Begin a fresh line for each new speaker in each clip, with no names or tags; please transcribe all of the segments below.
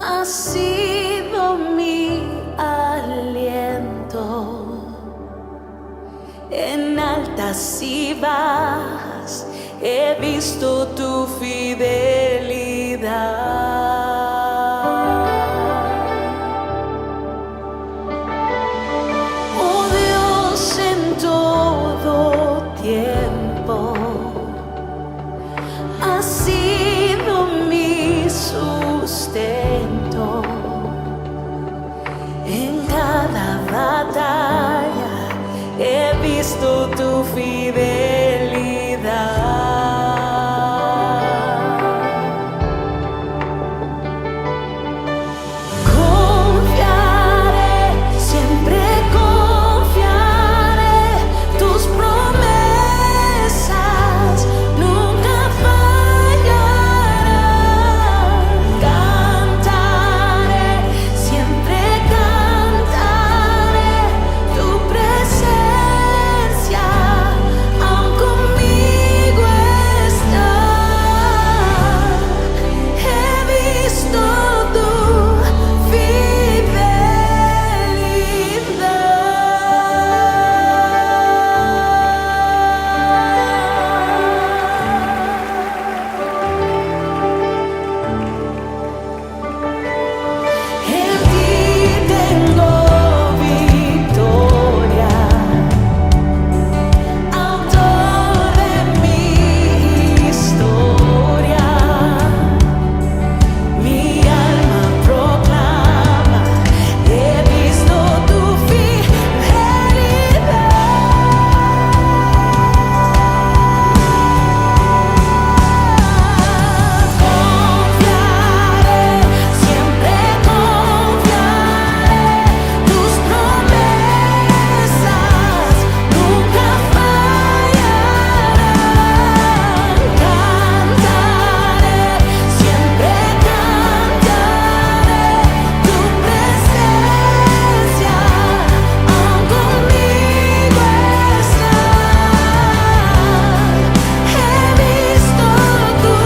Has sido mi aliento en altas y bajas, he visto tu fidelidad. Oh Dios, en todo tiempo has sido mi sustento. En cada batalla he visto tu fidelidad. Confiaré, siempre confiaré, tus promesas nunca fallarán. Cantaré, siempre cantaré tu presencia, aun conmigo estás. He visto tu en ti tengo victoria, autor de mi historia. Mi alma proclama, he visto tu fidelidad. Confiaré, siempre confiaré, tus promesas nunca fallarán. Cantaré, siempre cantaré tu presencia, aun conmigo estás. He visto tu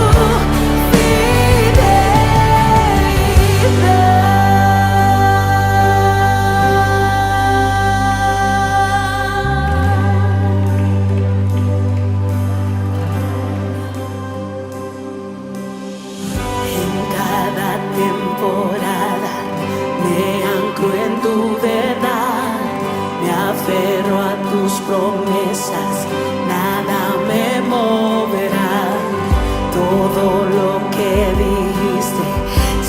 En cada temporada me anclo en tu verdad, me aferro a tus promesas, nada me moverá. Todo lo que dijiste,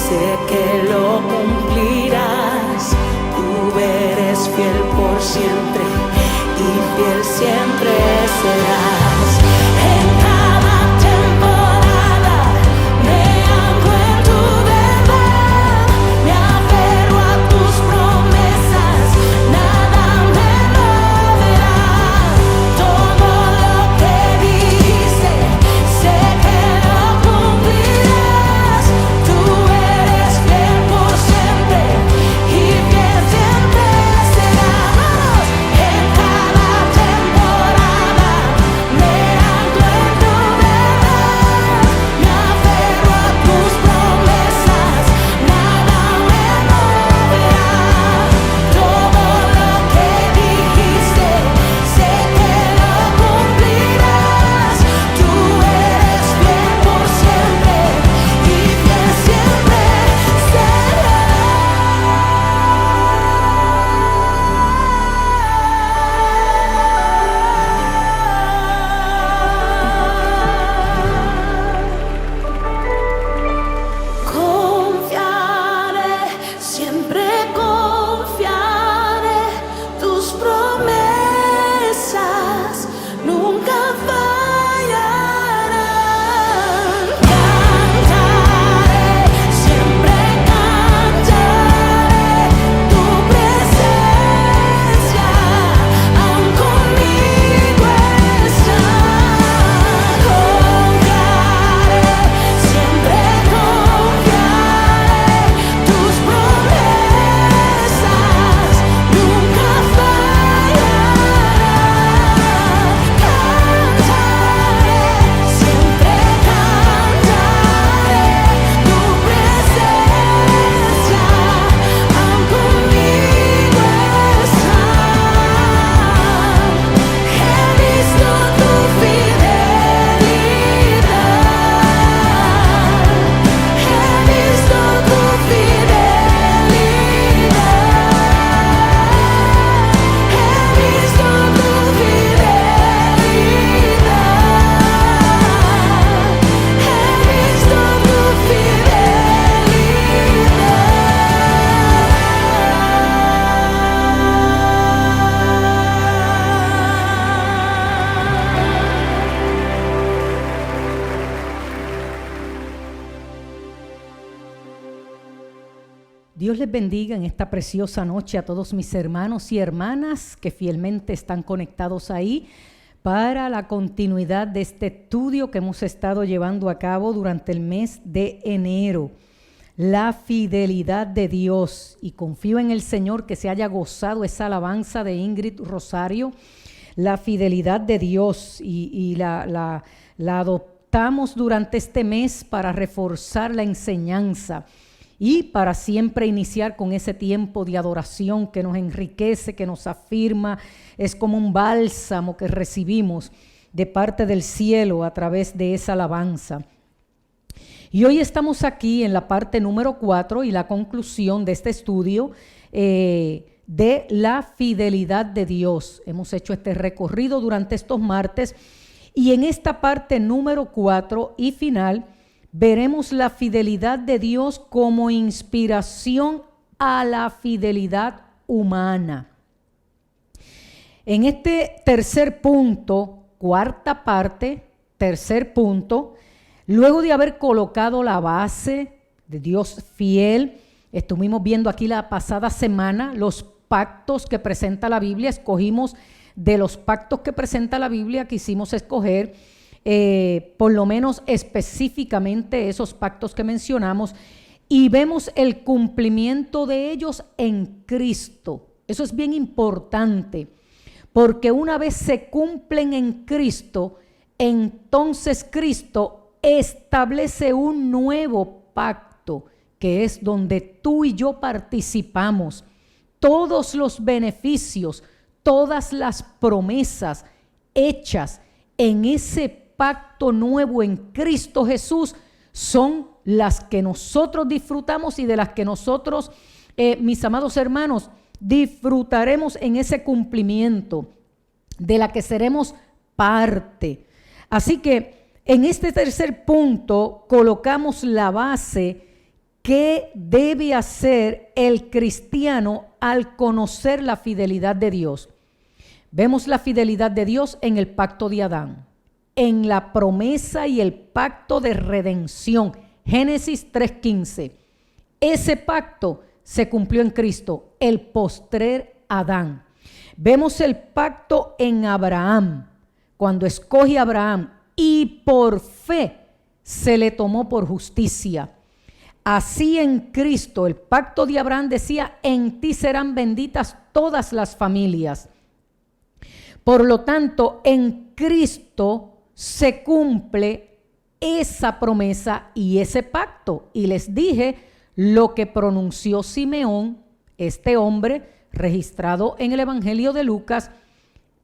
sé que lo cumplirás. Tú eres fiel por siempre y fiel siempre serás. En cada temporada me anclo en tu verdad, me aferro a tus promesas, nada me moverá. Todo lo que dijiste, sé que lo cumplirás. Tú eres fiel por siempre y fiel siempre serás. En cada temporada
Dios les bendiga en esta preciosa noche a todos mis hermanos y hermanas que fielmente están conectados ahí para la continuidad de este estudio que hemos estado llevando a cabo durante el mes de enero. La fidelidad de Dios. Y confío en el Señor que se haya gozado esa alabanza de Ingrid Rosario. La fidelidad de Dios y la adoptamos durante este mes para reforzar la enseñanza. Y para siempre iniciar con ese tiempo de adoración que nos enriquece, que nos afirma, es como un bálsamo que recibimos de parte del cielo a través de esa alabanza. Y hoy estamos aquí en la parte número 4 y la conclusión de este estudio de la fidelidad de Dios. Hemos hecho este recorrido durante estos martes y en esta parte número 4 y final veremos la fidelidad de Dios como inspiración a la fidelidad humana. En este tercer punto, cuarta parte, tercer punto, luego de haber colocado la base de Dios fiel, estuvimos viendo aquí la pasada semana los pactos que presenta la Biblia, escogimos de los pactos que presenta la Biblia, quisimos escoger por lo menos específicamente esos pactos que mencionamos y vemos el cumplimiento de ellos en Cristo. Eso es bien importante porque una vez se cumplen en Cristo, entonces Cristo establece un nuevo pacto que es donde tú y yo participamos. Todos los beneficios, todas las promesas hechas en ese pacto nuevo en Cristo Jesús son las que nosotros disfrutamos y de las que nosotros, mis amados hermanos, disfrutaremos en ese cumplimiento, de la que seremos parte. Así que en este tercer punto colocamos la base que debe hacer el cristiano al conocer la fidelidad de Dios. Vemos la fidelidad de Dios en el pacto de Adán, en la promesa y el pacto de redención. Génesis 3:15. Ese pacto se cumplió en Cristo, el postrer Adán. Vemos el pacto en Abraham, cuando escoge a Abraham y por fe se le tomó por justicia. Así en Cristo, el pacto de Abraham decía, en ti serán benditas todas las familias. Por lo tanto, en Cristo se cumple esa promesa y ese pacto. Y les dije lo que pronunció Simeón, este hombre registrado en el Evangelio de Lucas: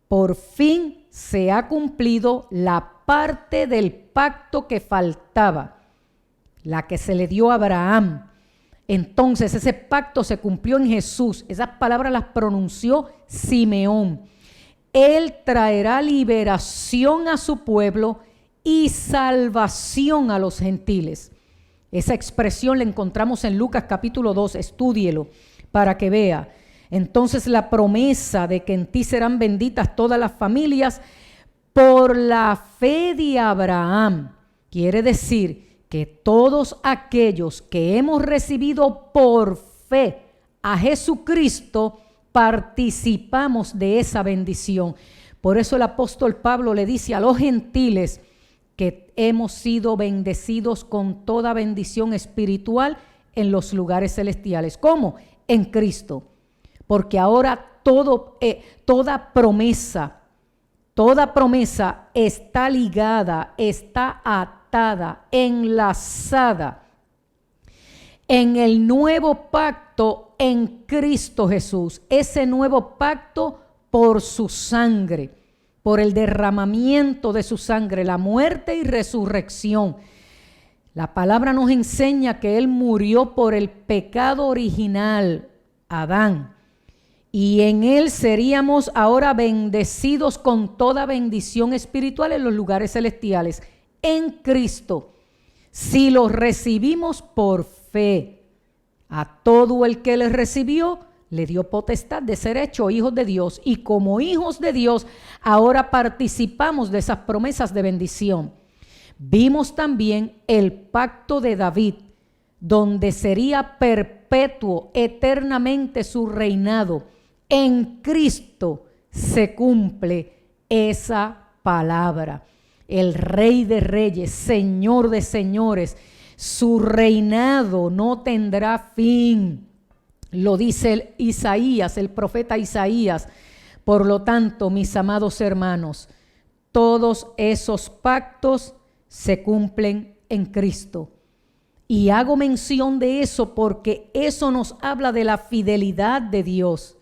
por fin se ha cumplido la parte del pacto que faltaba, la que se le dio a Abraham. Entonces ese pacto se cumplió en Jesús. Esas palabras las pronunció Simeón. Él traerá liberación a su pueblo y salvación a los gentiles. Esa expresión la encontramos en Lucas capítulo 2, estúdielo para que vea. Entonces la promesa de que en ti serán benditas todas las familias por la fe de Abraham, quiere decir que todos aquellos que hemos recibido por fe a Jesucristo, participamos de esa bendición. Por eso el apóstol Pablo le dice a los gentiles que hemos sido bendecidos con toda bendición espiritual en los lugares celestiales. ¿Cómo? En Cristo. Porque ahora toda promesa está ligada, está atada, enlazada en el nuevo pacto en Cristo Jesús. Ese nuevo pacto por su sangre, por el derramamiento de su sangre, la muerte y resurrección. La palabra nos enseña que Él murió por el pecado original, Adán, y en Él seríamos ahora bendecidos con toda bendición espiritual en los lugares celestiales, en Cristo, si lo recibimos por fe. A todo el que le recibió, le dio potestad de ser hecho hijos de Dios, y como hijos de Dios, ahora participamos de esas promesas de bendición. Vimos también el pacto de David, donde sería perpetuo perpetuo, eternamente su reinado. En Cristo se cumple esa palabra. El Rey de Reyes, Señor de Señores, su reinado no tendrá fin. Lo dice Isaías, el profeta Isaías. Por lo tanto, mis amados hermanos, todos esos pactos se cumplen en Cristo. Y hago mención de eso porque eso nos habla de la fidelidad de Dios.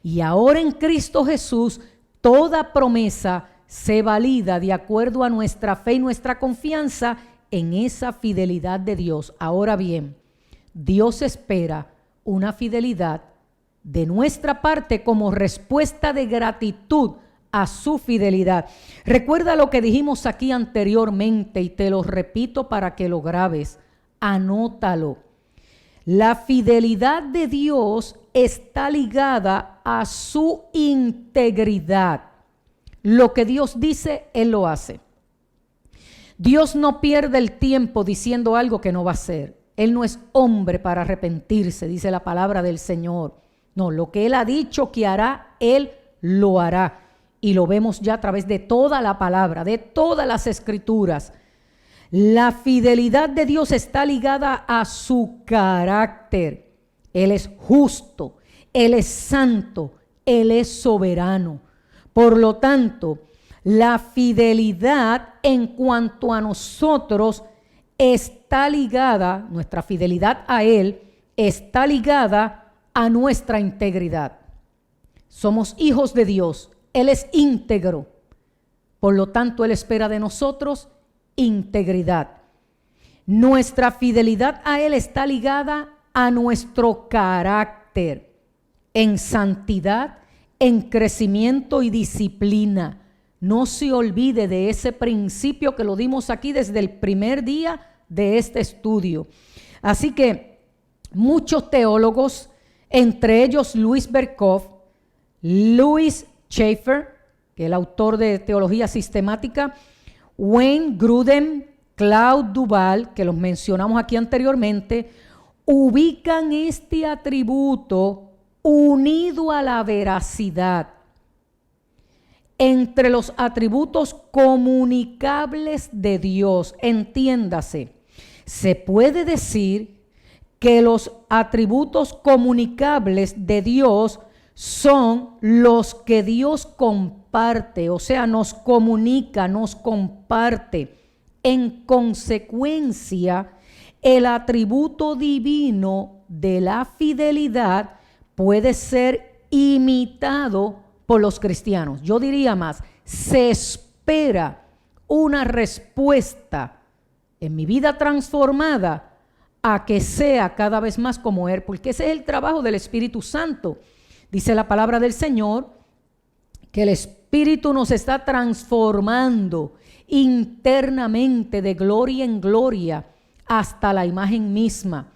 Y ahora en Cristo Jesús, toda promesa se valida de acuerdo a nuestra fe y nuestra confianza en esa fidelidad de Dios. Ahora bien, Dios espera una fidelidad de nuestra parte como respuesta de gratitud a su fidelidad. Recuerda lo que dijimos aquí anteriormente y te lo repito para que lo grabes. Anótalo. La fidelidad de Dios está ligada a su integridad. Lo que Dios dice, Él lo hace. Dios no pierde el tiempo diciendo algo que no va a hacer. Él no es hombre para arrepentirse, dice la palabra del Señor. No, lo que Él ha dicho que hará, Él lo hará. Y lo vemos ya a través de toda la palabra, de todas las escrituras. La fidelidad de Dios está ligada a su carácter. Él es justo, Él es santo, Él es soberano. Por lo tanto, la fidelidad en cuanto a nosotros está ligada, nuestra fidelidad a Él está ligada a nuestra integridad. Somos hijos de Dios, Él es íntegro. Por lo tanto, Él espera de nosotros integridad. Nuestra fidelidad a Él está ligada a nuestro carácter en santidad, en crecimiento y disciplina. No se olvide de ese principio que lo dimos aquí desde el primer día de este estudio. Así que muchos teólogos, entre ellos Louis Berkhof, Louis Schaeffer, que es el autor de Teología Sistemática, Wayne Grudem, Claude Duval, que los mencionamos aquí anteriormente, ubican este atributo unido a la veracidad entre los atributos comunicables de Dios. Entiéndase, se puede decir que los atributos comunicables de Dios son los que Dios comparte, o sea, nos comunica, nos comparte. En consecuencia, el atributo divino de la fidelidad puede ser imitado por los cristianos. Yo diría más, se espera una respuesta en mi vida transformada a que sea cada vez más como Él, porque ese es el trabajo del Espíritu Santo. Dice la palabra del Señor que el Espíritu nos está transformando internamente de gloria en gloria hasta la imagen misma.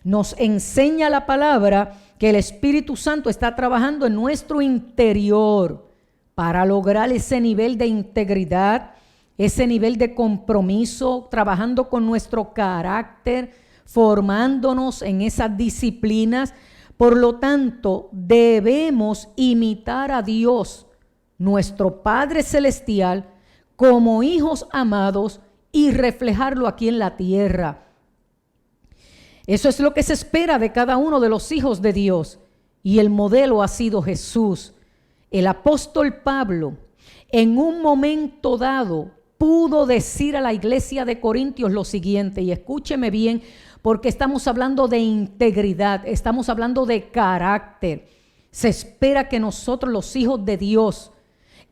Nos enseña la palabra que el Espíritu Santo está trabajando en nuestro interior para lograr ese nivel de integridad, ese nivel de compromiso, trabajando con nuestro carácter, formándonos en esas disciplinas. Por lo tanto, debemos imitar a Dios, nuestro Padre Celestial, como hijos amados y reflejarlo aquí en la tierra. Eso es lo que se espera de cada uno de los hijos de Dios. Y el modelo ha sido Jesús. El apóstol Pablo, en un momento dado, pudo decir a la iglesia de Corintios lo siguiente, y escúcheme bien, porque estamos hablando de integridad, estamos hablando de carácter. Se espera que nosotros, los hijos de Dios,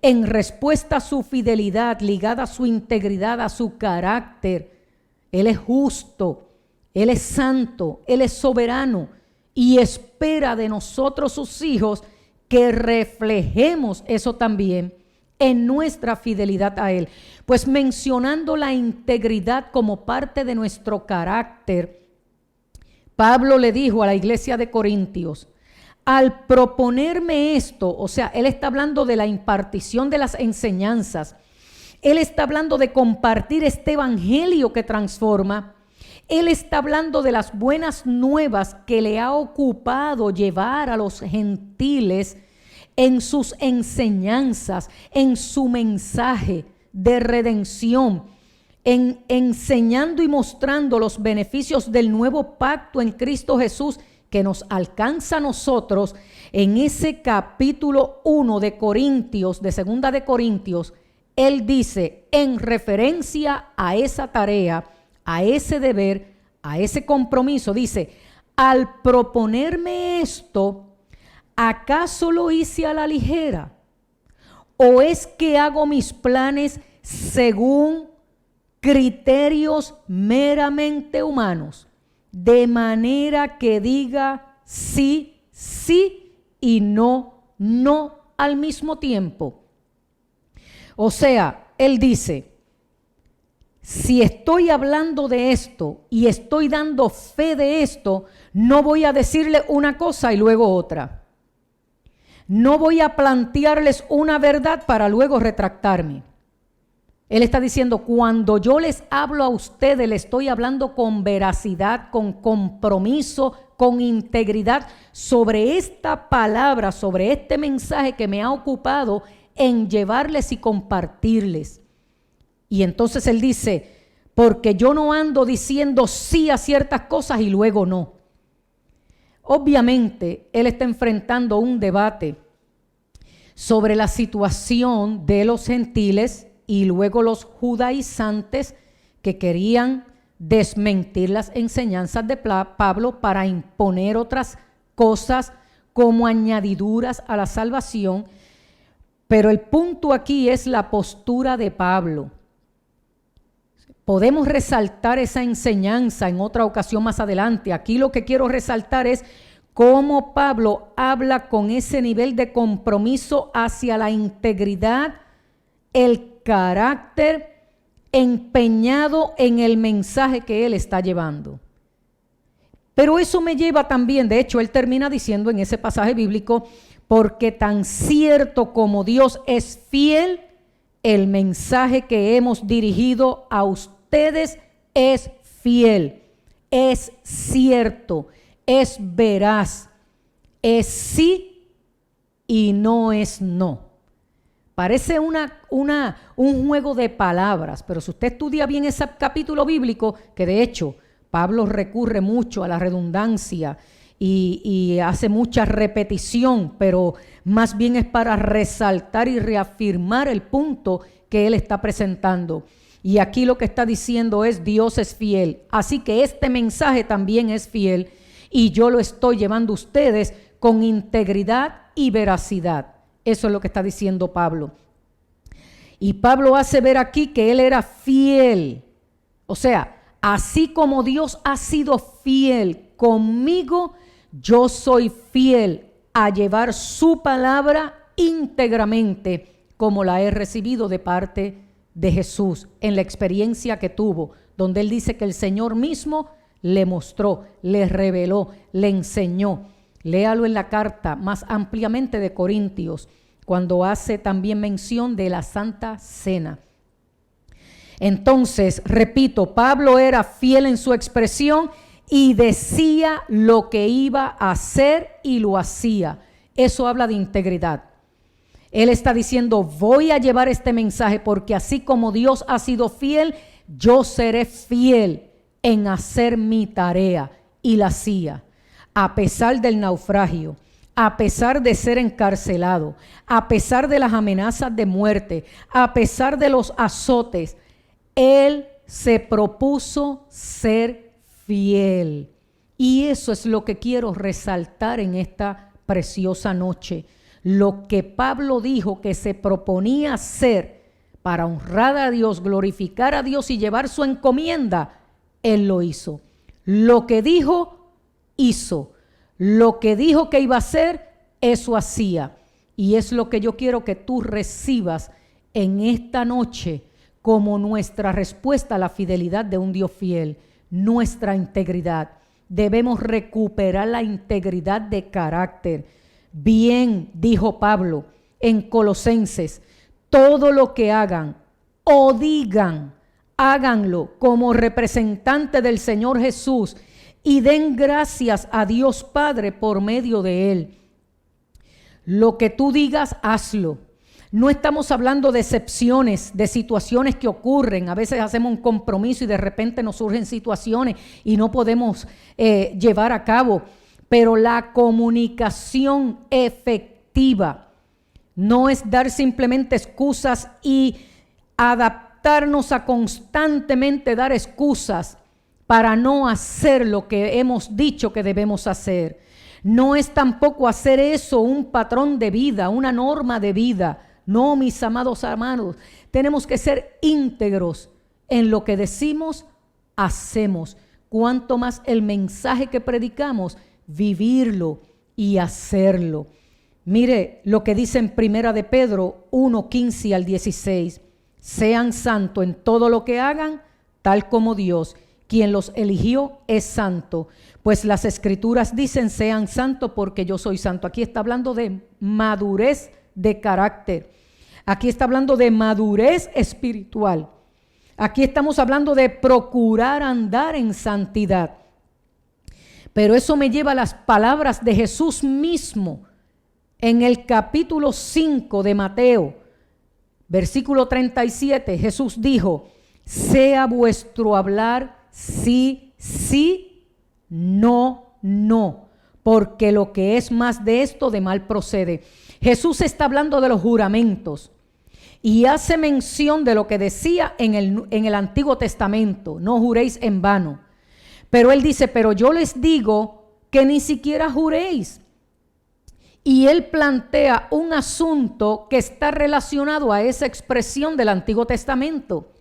en respuesta a su fidelidad, ligada a su integridad, a su carácter, Él es justo, Él es santo, Él es soberano y espera de nosotros, sus hijos, que reflejemos eso también en nuestra fidelidad a Él. Pues mencionando la integridad como parte de nuestro carácter, Pablo le dijo a la iglesia de Corintios, al proponerme esto, o sea, él está hablando de la impartición de las enseñanzas, él está hablando de compartir este evangelio que transforma, Él está hablando de las buenas nuevas que le ha ocupado llevar a los gentiles en sus enseñanzas, en su mensaje de redención, en enseñando y mostrando los beneficios del nuevo pacto en Cristo Jesús que nos alcanza a nosotros. En ese capítulo 1 de Corintios, de Segunda de Corintios, él dice, en referencia a esa tarea, a ese deber, a ese compromiso, dice, al proponerme esto, ¿acaso lo hice a la ligera? ¿O es que hago mis planes según criterios meramente humanos? De manera que diga sí, sí y no, no al mismo tiempo. O sea, él dice, si estoy hablando de esto y estoy dando fe de esto, no voy a decirle una cosa y luego otra. No voy a plantearles una verdad para luego retractarme. Él está diciendo, cuando yo les hablo a ustedes, les estoy hablando con veracidad, con compromiso, con integridad sobre esta palabra, sobre este mensaje que me ha ocupado en llevarles y compartirles. Y entonces él dice, porque yo no ando diciendo sí a ciertas cosas y luego no. Obviamente, él está enfrentando un debate sobre la situación de los gentiles y luego los judaizantes que querían desmentir las enseñanzas de Pablo para imponer otras cosas como añadiduras a la salvación. Pero el punto aquí es la postura de Pablo. Podemos resaltar esa enseñanza en otra ocasión más adelante. Aquí lo que quiero resaltar es cómo Pablo habla con ese nivel de compromiso hacia la integridad, el carácter, empeñado en el mensaje que él está llevando. Pero eso me lleva también, de hecho, él termina diciendo en ese pasaje bíblico, porque tan cierto como Dios es fiel, el mensaje que hemos dirigido a ustedes es fiel, es cierto, es veraz, es sí y no es no. Parece un juego de palabras, pero si usted estudia bien ese capítulo bíblico, que de hecho Pablo recurre mucho a la redundancia y hace mucha repetición, pero más bien es para resaltar y reafirmar el punto que él está presentando. Y aquí lo que está diciendo es: Dios es fiel, así que este mensaje también es fiel y yo lo estoy llevando a ustedes con integridad y veracidad. Eso es lo que está diciendo Pablo. Y Pablo hace ver aquí que él era fiel. O sea, así como Dios ha sido fiel conmigo, yo soy fiel a llevar su palabra íntegramente como la he recibido de parte de Jesús en la experiencia que tuvo, donde él dice que el Señor mismo le mostró, le reveló, le enseñó. Léalo en la carta más ampliamente de Corintios, cuando hace también mención de la Santa Cena. Entonces, repito, Pablo era fiel en su expresión y decía lo que iba a hacer y lo hacía. Eso habla de integridad. Él está diciendo: voy a llevar este mensaje porque así como Dios ha sido fiel, yo seré fiel en hacer mi tarea. Y la hacía, a pesar del naufragio, a pesar de ser encarcelado, a pesar de las amenazas de muerte, a pesar de los azotes. Él se propuso ser fiel. Y eso es lo que quiero resaltar en esta preciosa noche. Lo que Pablo dijo que se proponía hacer para honrar a Dios, glorificar a Dios y llevar su encomienda, él lo hizo. Lo que dijo, hizo. Lo que dijo que iba a hacer, eso hacía. Y es lo que yo quiero que tú recibas en esta noche como nuestra respuesta a la fidelidad de un Dios fiel, nuestra integridad. Debemos recuperar la integridad de carácter. Bien dijo Pablo en Colosenses: todo lo que hagan o digan, háganlo como representante del Señor Jesús y den gracias a Dios Padre por medio de Él. Lo que tú digas, hazlo. No estamos hablando de excepciones, de situaciones que ocurren. A veces hacemos un compromiso y de repente nos surgen situaciones y no podemos llevar a cabo. Pero la comunicación efectiva no es dar simplemente excusas y adaptarnos a constantemente dar excusas para no hacer lo que hemos dicho que debemos hacer. No es tampoco hacer eso un patrón de vida, una norma de vida. No, mis amados hermanos, tenemos que ser íntegros en lo que decimos, hacemos. Cuanto más el mensaje que predicamos, vivirlo y hacerlo. Mire lo que dice en Primera de Pedro 1:15 al 16. Sean santos en todo lo que hagan, tal como Dios, quien los eligió, es santo. Pues las Escrituras dicen, sean santos porque yo soy santo. Aquí está hablando de madurez de carácter. Aquí está hablando de madurez espiritual. Aquí estamos hablando de procurar andar en santidad. Pero eso me lleva a las palabras de Jesús mismo en el capítulo 5 de Mateo, versículo 37. Jesús dijo, sea vuestro hablar sí, sí, no, no, porque lo que es más de esto de mal procede. Jesús está hablando de los juramentos y hace mención de lo que decía en el Antiguo Testamento, no juréis en vano. Pero él dice, pero yo les digo que ni siquiera juréis. Y él plantea un asunto que está relacionado a esa expresión del Antiguo Testamento.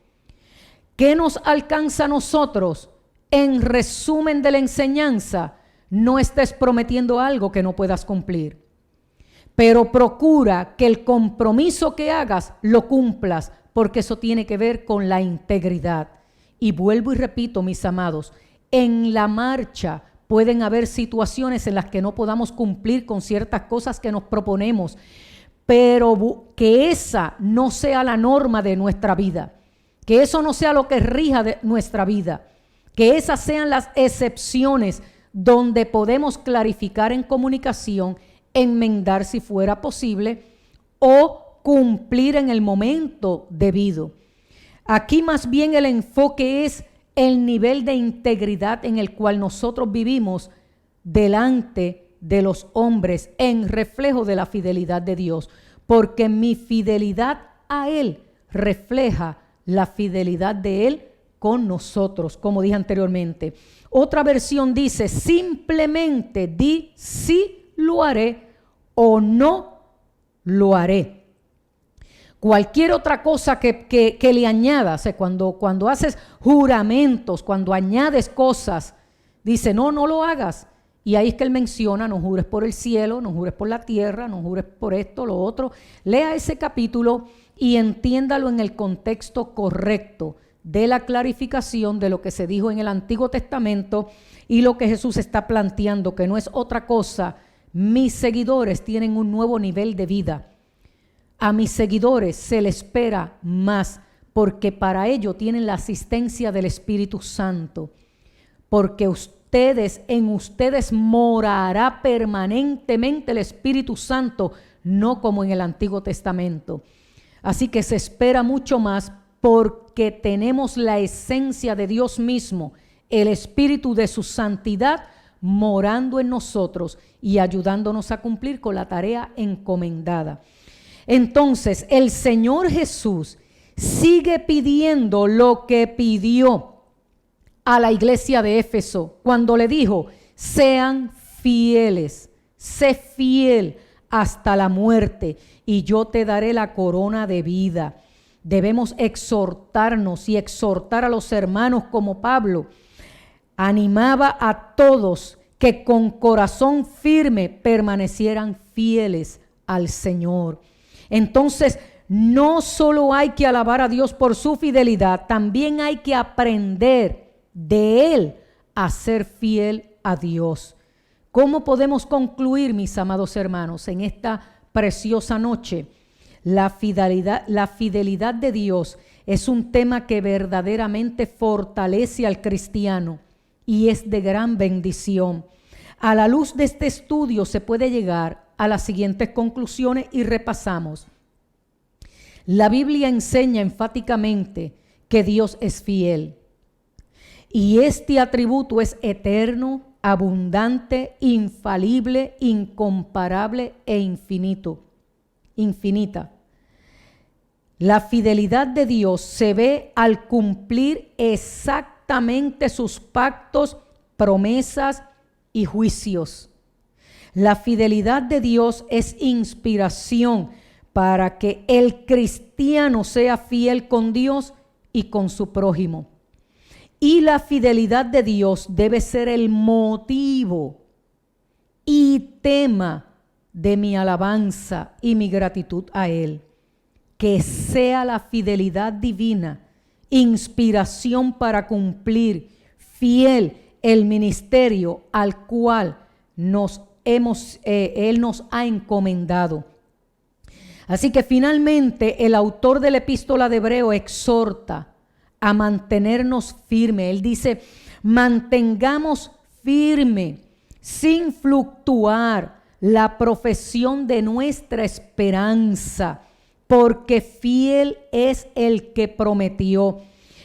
¿Qué nos alcanza a nosotros? En resumen de la enseñanza, no estés prometiendo algo que no puedas cumplir. Pero procura que el compromiso que hagas lo cumplas, porque eso tiene que ver con la integridad. Y vuelvo y repito, mis amados, en la marcha pueden haber situaciones en las que no podamos cumplir con ciertas cosas que nos proponemos, pero que esa no sea la norma de nuestra vida, que eso no sea lo que rija de nuestra vida, que esas sean las excepciones donde podemos clarificar en comunicación, enmendar si fuera posible o cumplir en el momento debido. Aquí más bien el enfoque es el nivel de integridad en el cual nosotros vivimos delante de los hombres en reflejo de la fidelidad de Dios, porque mi fidelidad a Él refleja la fidelidad de Él con nosotros, como dije anteriormente. Otra versión dice, simplemente di sí lo haré o no lo haré. Cualquier otra cosa que le añadas, cuando haces juramentos, cuando añades cosas, dice, no lo hagas. Y ahí es que él menciona, no jures por el cielo, no jures por la tierra, no jures por esto, lo otro. Lea ese capítulo y entiéndalo en el contexto correcto de la clarificación de lo que se dijo en el Antiguo Testamento y lo que Jesús está planteando, que no es otra cosa. Mis seguidores tienen un nuevo nivel de vida. A mis seguidores se les espera más, porque para ello tienen la asistencia del Espíritu Santo, porque en ustedes morará permanentemente el Espíritu Santo, no como en el Antiguo Testamento. Así que se espera mucho más porque tenemos la esencia de Dios mismo, el Espíritu de su santidad morando en nosotros y ayudándonos a cumplir con la tarea encomendada. Entonces, el Señor Jesús sigue pidiendo lo que pidió a la iglesia de Éfeso cuando le dijo, sean fieles, sé fiel hasta la muerte y yo te daré la corona de vida. Debemos exhortarnos y exhortar a los hermanos como Pablo animaba a todos que con corazón firme permanecieran fieles al Señor. Entonces, no solo hay que alabar a Dios por su fidelidad, también hay que aprender de Él a ser fiel a Dios. ¿Cómo podemos concluir, mis amados hermanos, en esta preciosa noche? La fidelidad de Dios es un tema que verdaderamente fortalece al cristiano y es de gran bendición. A la luz de este estudio se puede llegar a las siguientes conclusiones y repasamos. La Biblia enseña enfáticamente que Dios es fiel y este atributo es eterno, abundante, infalible, incomparable e infinita. La fidelidad de Dios se ve al cumplir exactamente sus pactos, promesas y juicios. La fidelidad de Dios es inspiración para que el cristiano sea fiel con Dios y con su prójimo. Y la fidelidad de Dios debe ser el motivo y tema de mi alabanza y mi gratitud a Él. Que sea la fidelidad divina, inspiración para cumplir fiel el ministerio al cual Él nos ha encomendado. Así que finalmente el autor de la epístola de Hebreo exhorta a mantenernos firmes. Él dice, mantengamos firme, sin fluctuar, la profesión de nuestra esperanza, porque fiel es el que prometió.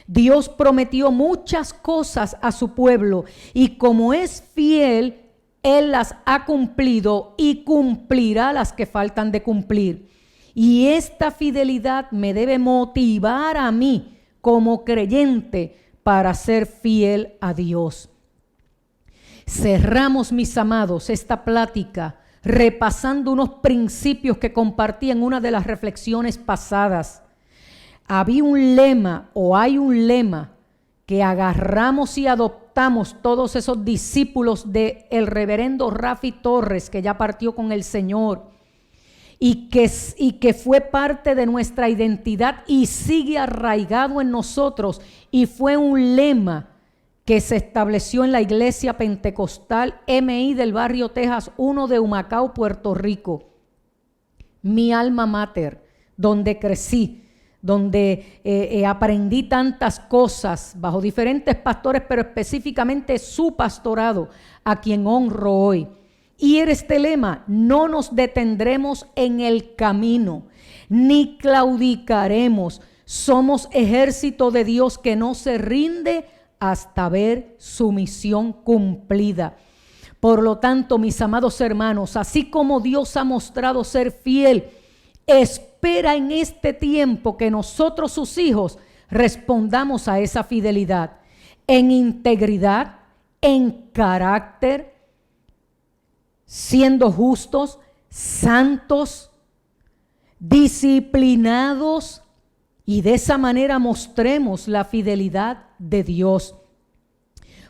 Dios prometió muchas cosas a su pueblo y como es fiel, Él las ha cumplido y cumplirá las que faltan de cumplir. Y esta fidelidad me debe motivar a mí como creyente para ser fiel a Dios. Cerramos, mis amados, esta plática repasando unos principios que compartí en una de las reflexiones pasadas. Había un lema o hay un lema que agarramos y adoptamos todos esos discípulos del reverendo Rafi Torres, que ya partió con el Señor, y que fue parte de nuestra identidad y sigue arraigado en nosotros, y fue un lema que se estableció en la iglesia pentecostal MI del barrio Texas 1 de Humacao, Puerto Rico, mi alma mater, donde crecí, donde aprendí tantas cosas bajo diferentes pastores, pero específicamente su pastorado, a quien honro hoy. Y era este lema: no nos detendremos en el camino, ni claudicaremos. Somos ejército de Dios que no se rinde hasta ver su misión cumplida. Por lo tanto, mis amados hermanos, así como Dios ha mostrado ser fiel, espera en este tiempo que nosotros, sus hijos, respondamos a esa fidelidad en integridad, en carácter, siendo justos, santos, disciplinados, y de esa manera mostremos la fidelidad de Dios.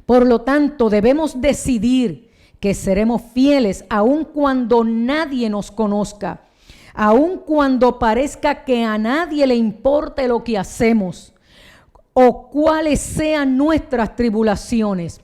Por lo tanto, debemos decidir que seremos fieles aun cuando nadie nos conozca, aun cuando parezca que a nadie le importe lo que hacemos o cuáles sean nuestras tribulaciones.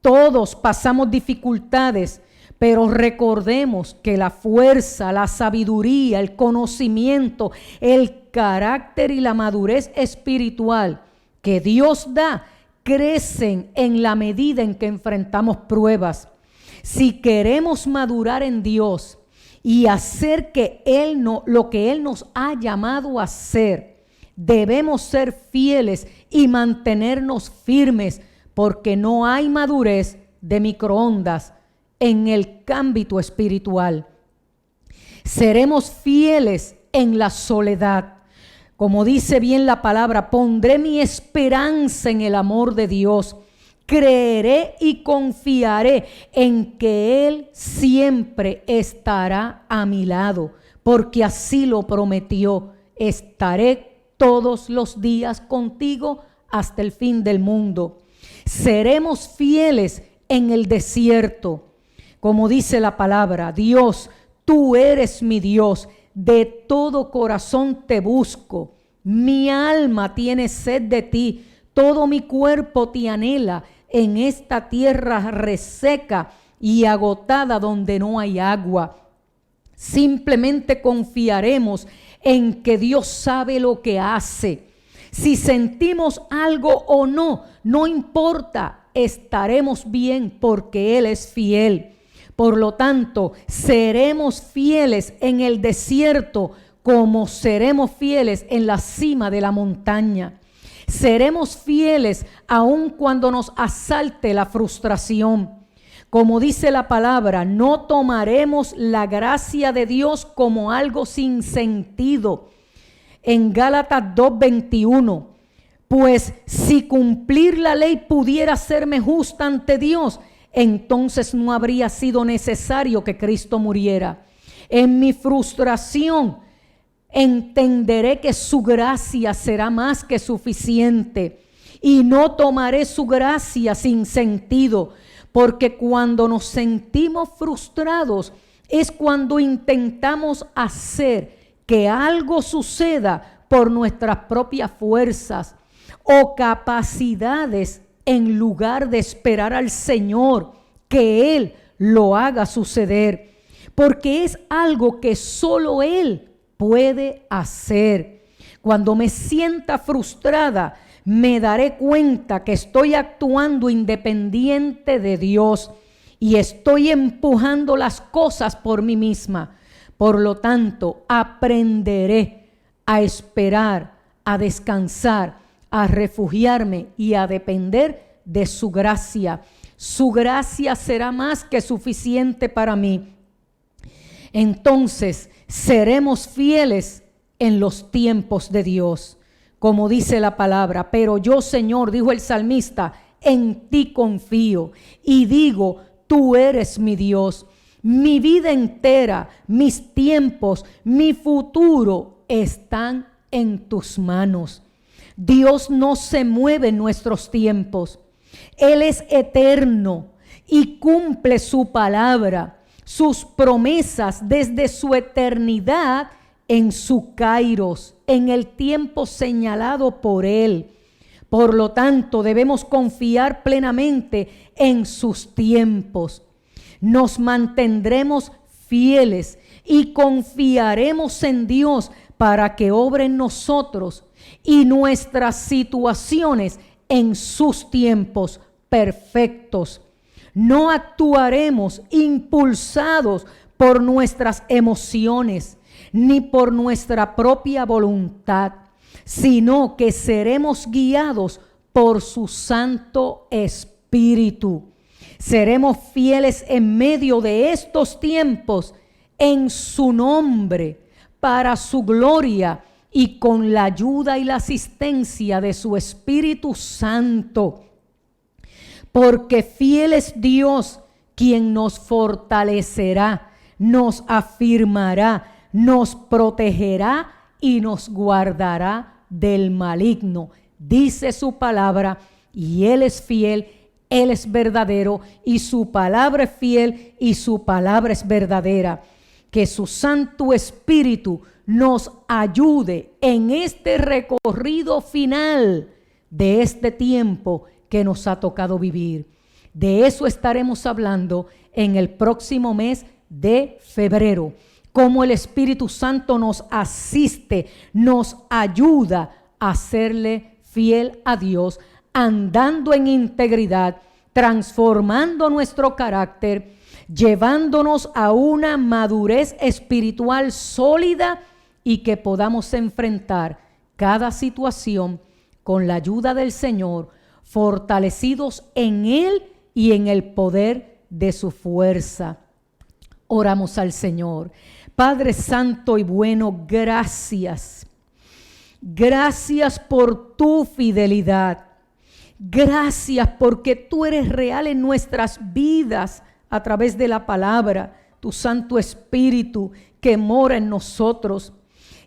Todos pasamos dificultades, pero recordemos que la fuerza, la sabiduría, el conocimiento, el carácter y la madurez espiritual que Dios da crecen en la medida en que enfrentamos pruebas. Si queremos madurar en Dios y hacer que lo que Él nos ha llamado a hacer, debemos ser fieles y mantenernos firmes, porque no hay madurez de microondas en el ámbito espiritual. Seremos fieles en la soledad. Como dice bien la palabra, pondré mi esperanza en el amor de Dios. Creeré y confiaré en que Él siempre estará a mi lado, porque así lo prometió. Estaré todos los días contigo hasta el fin del mundo. Seremos fieles en el desierto. Como dice la palabra, Dios, tú eres mi Dios, de todo corazón te busco. Mi alma tiene sed de ti, todo mi cuerpo te anhela en esta tierra reseca y agotada donde no hay agua. Simplemente confiaremos en que Dios sabe lo que hace. Si sentimos algo o no, no importa, estaremos bien porque Él es fiel. Por lo tanto, seremos fieles en el desierto como seremos fieles en la cima de la montaña. Seremos fieles aun cuando nos asalte la frustración. Como dice la palabra, no tomaremos la gracia de Dios como algo sin sentido. En Gálatas 2:21, pues si cumplir la ley pudiera hacerme justa ante Dios, entonces no habría sido necesario que Cristo muriera. En mi frustración entenderé que su gracia será más que suficiente y no tomaré su gracia sin sentido, porque cuando nos sentimos frustrados es cuando intentamos hacer que algo suceda por nuestras propias fuerzas o capacidades en lugar de esperar al Señor que Él lo haga suceder, porque es algo que solo Él puede hacer. Cuando me sienta frustrada, me daré cuenta que estoy actuando independiente de Dios y estoy empujando las cosas por mí misma. Por lo tanto, aprenderé a esperar, a descansar, a refugiarme y a depender de su gracia. Su gracia será más que suficiente para mí. Entonces, seremos fieles en los tiempos de Dios, como dice la palabra. Pero yo, Señor, dijo el salmista, en ti confío y digo, tú eres mi Dios. Mi vida entera, mis tiempos, mi futuro están en tus manos. Dios no se mueve en nuestros tiempos. Él es eterno y cumple su palabra, sus promesas desde su eternidad en su kairos, en el tiempo señalado por Él. Por lo tanto, debemos confiar plenamente en sus tiempos. Nos mantendremos fieles y confiaremos en Dios para que obre en nosotros y nuestras situaciones en sus tiempos perfectos. No actuaremos impulsados por nuestras emociones ni por nuestra propia voluntad, sino que seremos guiados por su Santo Espíritu. Seremos fieles en medio de estos tiempos en su nombre, para su gloria y con la ayuda y la asistencia de su Espíritu Santo. Porque fiel es Dios quien nos fortalecerá, nos afirmará, nos protegerá y nos guardará del maligno. Dice su palabra y Él es fiel. Él es verdadero y su palabra es fiel y su palabra es verdadera. Que su Santo Espíritu nos ayude en este recorrido final de este tiempo que nos ha tocado vivir. De eso estaremos hablando en el próximo mes de febrero. Cómo el Espíritu Santo nos asiste, nos ayuda a serle fiel a Dios, andando en integridad, transformando nuestro carácter, llevándonos a una madurez espiritual sólida y que podamos enfrentar cada situación con la ayuda del Señor, fortalecidos en Él y en el poder de su fuerza. Oramos al Señor. Padre Santo y bueno, gracias. Gracias por tu fidelidad. Gracias porque tú eres real en nuestras vidas a través de la palabra, tu Santo Espíritu que mora en nosotros.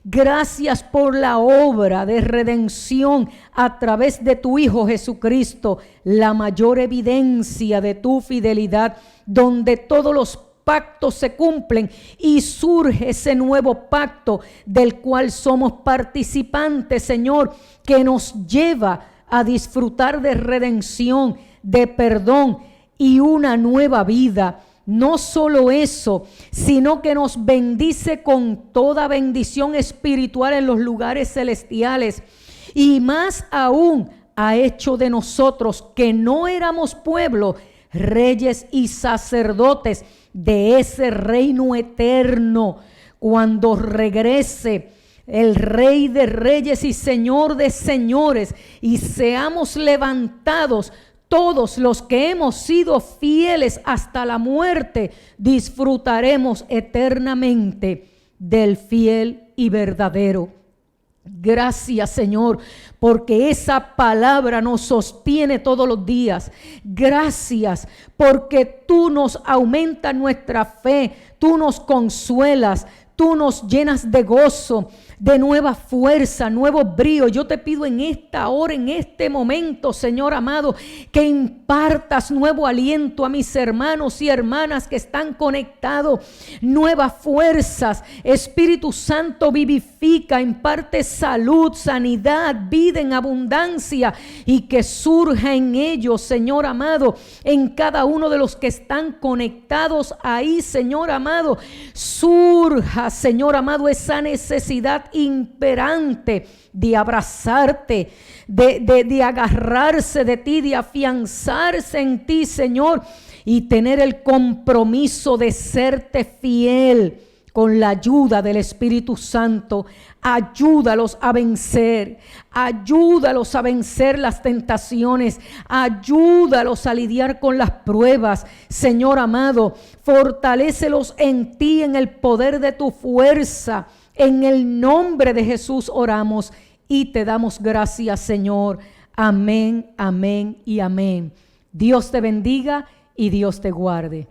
Gracias por la obra de redención a través de tu Hijo Jesucristo, la mayor evidencia de tu fidelidad, donde todos los pactos se cumplen y surge ese nuevo pacto del cual somos participantes, Señor, que nos lleva a disfrutar de redención, de perdón y una nueva vida. No solo eso, sino que nos bendice con toda bendición espiritual en los lugares celestiales y más aún ha hecho de nosotros, que no éramos pueblo, reyes y sacerdotes de ese reino eterno, cuando regrese el Rey de Reyes y Señor de Señores, y seamos levantados todos los que hemos sido fieles hasta la muerte, disfrutaremos eternamente del fiel y verdadero. Gracias, Señor, porque esa palabra nos sostiene todos los días. Gracias porque tú nos aumentas nuestra fe, tú nos consuelas, tú nos llenas de gozo, de nueva fuerza, nuevo brío. Yo te pido en esta hora, en este momento, Señor amado, que impartas nuevo aliento a mis hermanos y hermanas que están conectados, nuevas fuerzas. Espíritu Santo, vivifica, imparte salud, sanidad, vida en abundancia, y que surja en ellos, Señor amado, en cada uno de los que están conectados ahí, Señor amado, surja, Señor amado, esa necesidad imperante de abrazarte, de agarrarse de ti, de afianzarse en ti, Señor, y tener el compromiso de serte fiel. Con la ayuda del Espíritu Santo, ayúdalos a vencer las tentaciones, ayúdalos a lidiar con las pruebas, Señor amado, fortalécelos en ti, en el poder de tu fuerza. En el nombre de Jesús oramos y te damos gracias, Señor. Amén, amén y amén. Dios te bendiga y Dios te guarde.